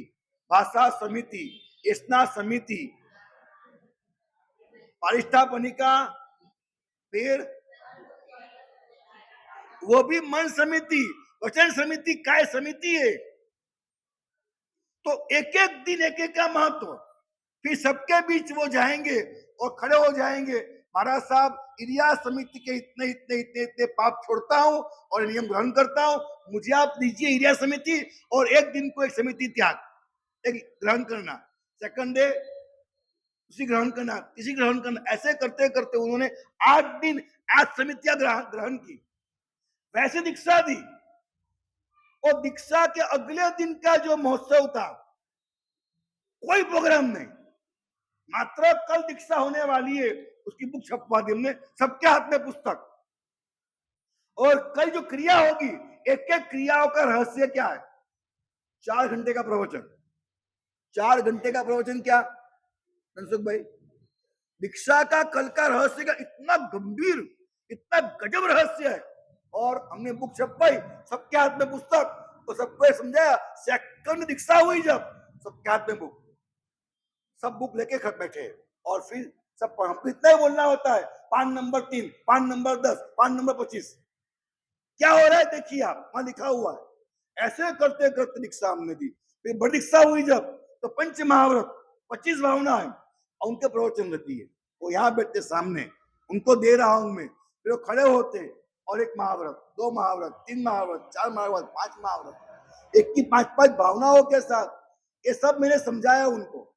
भाषा समिति, स्ना समिति, पारिष्ठापनिका, फिर वो भी मन समिति, वचन समिति, काय समिति है। तो एक एक दिन एक एक का महत्व, फिर सबके बीच वो जाएंगे और खड़े हो जाएंगे, महाराज साहब क्रिया समिति के इतने इतने इतने इतने पाप छोड़ता हूं और नियम ग्रहण करता हूं, मुझे आप दीजिए क्रिया समिति, और एक दिन को एक समिति त्याग, एक ग्रहण करना, सेकंड डे उसी ग्रहण करना, इसी ग्रहण करना, ऐसे करते करते उन्होंने 8 दिन 8 समितियां ग्रहण की, वैसे दीक्षा दी। और दीक्षा के अगले दिन का जो महोत्सव था, कोई प्रोग्राम नहीं, मात्र कल दीक्षा होने वाली है उसकी बुक छपवा दी हमने, सबके हाथ में पुस्तक, और कल जो क्रिया होगी एक एक क्रियाओं का रहस्य क्या है, 4 घंटे का प्रवचन, 4 घंटे का प्रवचन। क्या मनसुख भाई, दीक्षा का कल का रहस्य का इतना गंभीर, इतना गजब रहस्य है, और हमने बुक छपवाई, सबके हाथ में पुस्तक, तो सबको समझाया। सेकंड दीक्षा हुई जब, सबके हाथ में बुक, सब बुक लेके घर बैठे, और फिर सब हमको इतना ही बोलना होता है, 5 नंबर 3, 5 नंबर 10, 5 नंबर 25, क्या हो रहा है देखिए आप, वहां लिखा हुआ है। ऐसे करते करते दीक्षा हमने दी। फिर बड़ी दीक्षा हुई जब, तो पंच महाव्रत 25 भावना है, और उनके प्रवचन रहती है, वो यहाँ बैठते सामने, उनको दे रहा हूं मैं, फिर वो खड़े होते, और 1 महाव्रत, 2 महाव्रत, 3 महाव्रत, 4 महाव्रत, 5 महाव्रत, एक की 5-5 भावनाओं के साथ, ये सब मैंने समझाया उनको।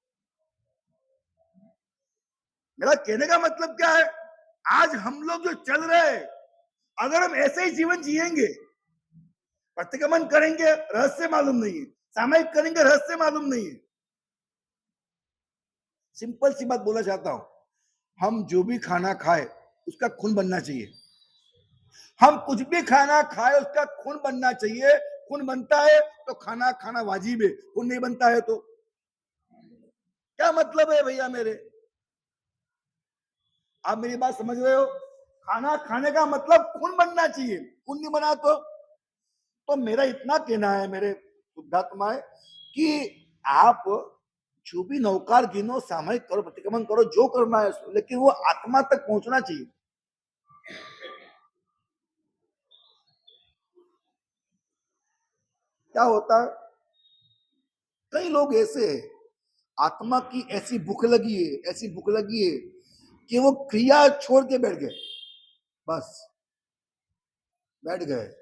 मेरा कहने का मतलब क्या है, आज हम लोग जो चल रहे हैं, अगर हम ऐसे ही जीवन जिएंगे, प्रतिगमन करेंगे, रहस्य मालूम नहीं है, सामयिक करेंगे, रहस्य मालूम नहीं है। सिंपल सी बात बोलना चाहता हूं, हम जो भी खाना खाए उसका खून बनना चाहिए, हम कुछ भी खाना खाए उसका खून बनना चाहिए। खून बनता है तो खाना खाना वाजिब है, खून नहीं बनता है तो क्या मतलब है भैया मेरे? आप मेरी बात समझ रहे हो? खाना खाने का मतलब खून बनना चाहिए, खून नहीं बना तो मेरा इतना कहना है मेरे शुद्धात्माएं कि आप जो भी नौकार गिनो, सामयिक करो, प्रतिक्रमण करो, जो करना है, लेकिन वो आत्मा तक पहुंचना चाहिए। क्या होता है, कई लोग ऐसे हैं, आत्मा की ऐसी भूख लगी है, ऐसी भूख लगी है कि वो क्रिया छोड़ के बैठ गए, बस बैठ गए।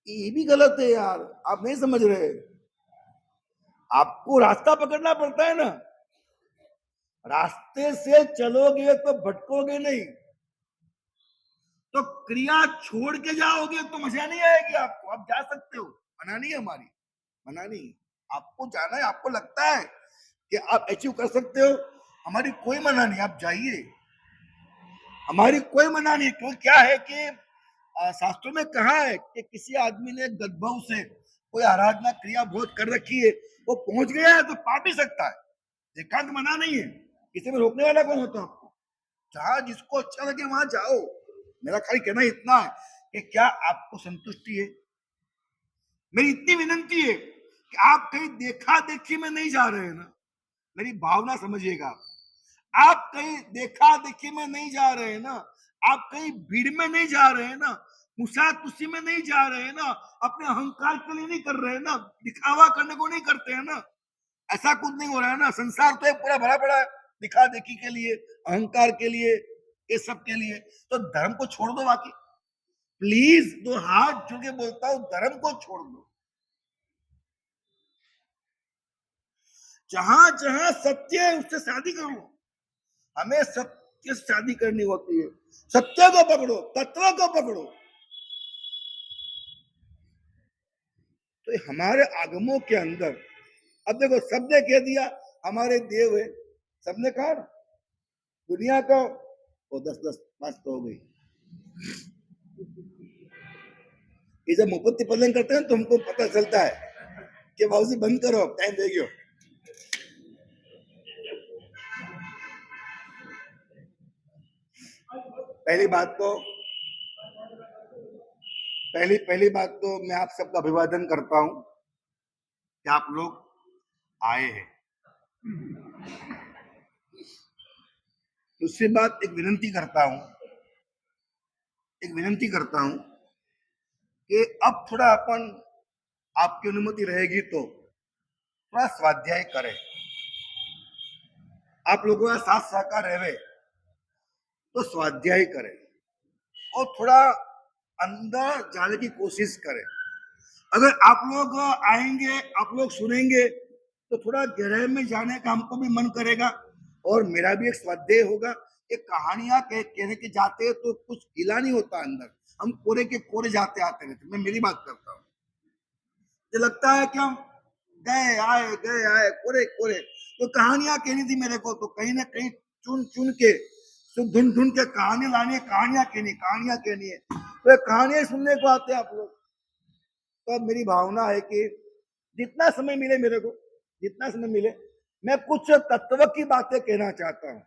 ये भी गलत है यार, आप नहीं समझ रहे, आपको रास्ता पकड़ना पड़ता है ना, रास्ते से चलोगे तो भटकोगे नहीं। तो क्रिया छोड़ के जाओगे तो मजा नहीं आएगी आपको। आप जा सकते हो, मना नहीं है हमारी, मना नहीं। आपको जाना है, आपको लगता है कि आप अचीव कर सकते हो, हमारी कोई मना नहीं, आप जाइए, हमारी कोई मना नहीं। क्यों, क्या है कि शास्त्रों में कहा है कि किसी आदमी ने गदभाव से कोई आराधना क्रिया बहुत कर रखी है, वो पहुंच गया है तो पा भी सकता है, एकांत मना नहीं है। किसी में रोकने वाला कौन होता है आपको? जहां जिसको अच्छा लगे वहां जाओ। मेरा खाली कहना इतना है कि क्या आपको संतुष्टि है? मेरी इतनी विनंती है कि आप कहीं देखा देखी में नहीं जा रहे हैं ना, मेरी भावना समझिएगा। आप कहीं देखा देखी में नहीं जा रहे हैं ना, आप कहीं भीड़ में नहीं जा रहे हैं ना, मुसातुसी में नहीं जा रहे हैं ना, अपने अहंकार के लिए नहीं कर रहे हैं ना, दिखावा करने को नहीं करते हैं ना, ऐसा कुछ नहीं हो रहा है ना। संसार तो एक पूरा भरा पड़ा है दिखा देखी के लिए, अहंकार के लिए, ये सब के लिए। तो धर्म को छोड़ दो, बाकी प्लीज, दो हाथ जोड़ के बोलता हूं, धर्म को छोड़ दो। जहां जहां सत्य है उससे शादी करो। हमें सत्य से शादी करनी होती है। सत्य को पकड़ो, तत्व को पकड़ो। तो हमारे आगमों के अंदर, अब देखो, सबने कह दिया हमारे देव है, सबने कहा ना, दुनिया को वो 10-10 बात तो हो गई। ये जब मुपत्ति पलंग करते हैं तो हमको पता चलता है कि बाबूजी बंद करो, टाइम दे गयो। पहली बात तो मैं आप सबका अभिवादन करता हूं कि आप लोग आए हैं। दूसरी बात, एक विनंती करता हूं कि अब थोड़ा अपन, आपकी अनुमति रहेगी तो थोड़ा स्वाध्याय करें। आप लोगों का साथ सहकार रहे तो स्वाध्याय करें और थोड़ा अंदर जाने की कोशिश करें। अगर आप लोग आएंगे, आप लोग सुनेंगे तो थोड़ा गहराई में जाने का हमको भी मन करेगा और मेरा भी एक स्वाध्याय होगा। एक कहानियां कहने के जाते हैं तो कुछ गिला नहीं होता अंदर, हम कोरे के कोरे जाते आते रहते। मैं मेरी बात करता हूँ, मुझे लगता है कि हम गए आए कोरे कोरे। तो कहानियां कहनी थी मेरे को, तो कहीं ना कहीं चुन चुन के, ढूंढ ढूंढ के कहानी लानी है, कहानियां कहनी है। तो कहानियां सुनने को आते हैं आप लोग। तो अब मेरी भावना है कि जितना समय मिले मेरे को, मैं कुछ तत्व की बातें कहना चाहता हूं।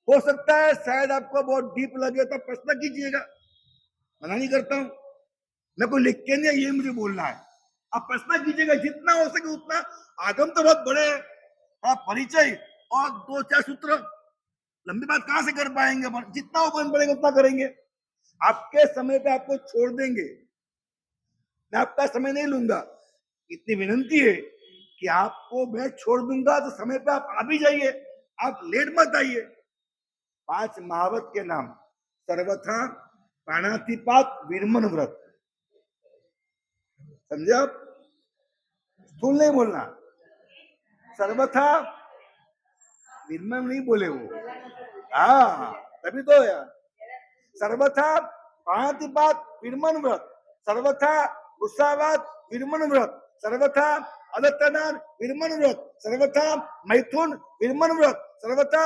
हो सकता है शायद आपको बहुत डीप लगे तो प्रश्न कीजिएगा, मना नहीं करता हूं। मैं कोई लिख के नहीं, ये मुझे बोलना है, आप प्रश्न कीजिएगा जितना हो सके उतना। आगम तो बहुत बड़े हैं, आप परिचय और 2-4 सूत्र, लंबी बात कहां से कर पाएंगे। जितना ओपन पड़ेगा उतना करेंगे। आपके समय पे आपको छोड़ देंगे, मैं आपका समय नहीं लूंगा। इतनी विनंती है कि आपको मैं छोड़ दूंगा तो समय पे आप आ भी जाइए, आप लेट मत आइए। 5 महाव्रत के नाम, सर्वथा, प्राणातिपात, विरमन व्रत, समझे आप? स्थूल नहीं बोलना, सर्वथा, विरमन नहीं बोले वो, हाँ तभी तो यार। सर्वथा प्राणातिपात विरमन व्रत, सर्वथा गुस्सावाद विरमन व्रत, सर्वथा अदत्तदान विरमन व्रत, सर्वथा मैथुन विरमन व्रत, सर्वथा।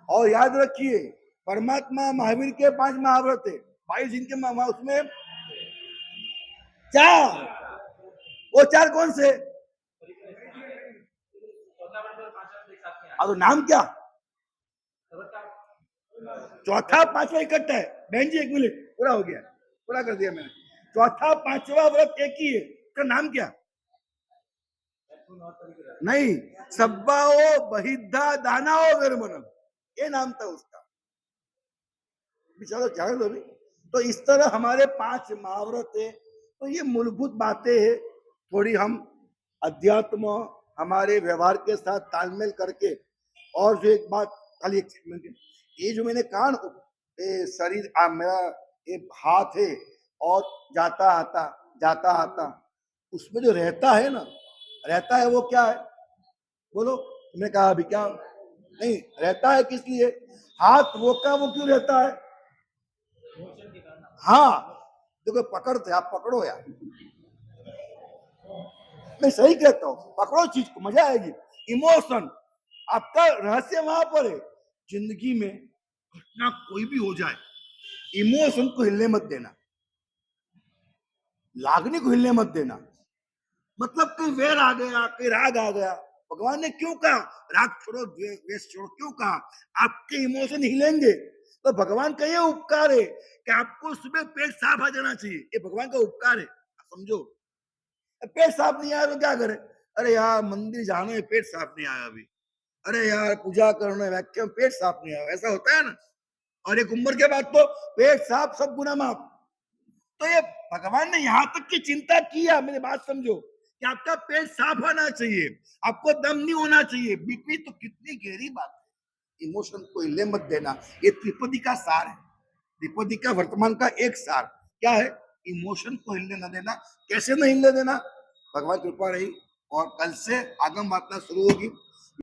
और याद रखिए, परमात्मा महावीर के 5 महाव्रत है, 22 जिनके उसमें 4, वो 4 कौन से? और नाम क्या? चौथा 5वां इकट्ठा है। बहन जी 1 मिनट, पूरा हो गया, पूरा कर दिया मैंने। चौथा 5वां व्रत एक ही है, उसका नाम क्या? नहीं, सब्बाओ बहिद्धा दानाओ विरमणम, ये नाम था उसका। चलो जान लो भी। तो इस तरह हमारे 5 महाव्रत है। तो ये मूलभूत बातें हैं, थोड़ी हम अध्यात्म हमारे व्यवहार के साथ तालमेल करके। और जो एक बात, खाली एक मिनट, ये जो मैंने कहा ना, ये शरीर मेरा ये हाथ है और जाता आता उसमें जो रहता है ना, वो क्या है? बोलो, तुमने कहा अभी क्या? नहीं रहता है किस लिए? हाथ रोका वो क्यों रहता है? इमोशन के कारण। हाँ देखो पकड़ते, आप पकड़ो यार, मैं सही कहता हूं, पकड़ो चीज को, मजा आएगी। इमोशन, आपका रहस्य वहां पर है। जिंदगी में घटना कोई भी हो जाए, इमोशन को हिलने मत देना, लागनी को हिलने मत देना। मतलब कोई वेर आ गया, कोई राग आ गया, भगवान ने क्यों कहा राग छोड़ो, द्वेष छोड़ो? क्यों कहा? आपके इमोशन हिलेंगे तो भगवान का ये उपकार है कि आपको सुबह पेट साफ आ जाना चाहिए, ये भगवान का उपकार है, आप समझो। पेट साफ नहीं आया तो क्या करे? अरे यार मंदिर जाना है, पेट साफ नहीं आया अभी। अरे यार पूजा करना है, क्यों पेट साफ नहीं आया? ऐसा होता है ना। और एक उम्र के बाद तो पेट साफ सब गुना माफ। तो ये भगवान ने यहां तक की चिंता किया, मेरी बात समझो, कि आपका पेट साफ होना चाहिए, आपको दम नहीं होना चाहिए। बीपी तो कितनी गहरी बात है। इमोशन को हिले मत देना, ये त्रिपदी का सार है, त्रिपदी का वर्तमान का एक सार क्या है? इमोशन को हिलने न देना। कैसे नहीं हिलने देना? भगवान कृपा रही और कल से आगम वार्ता शुरू होगी।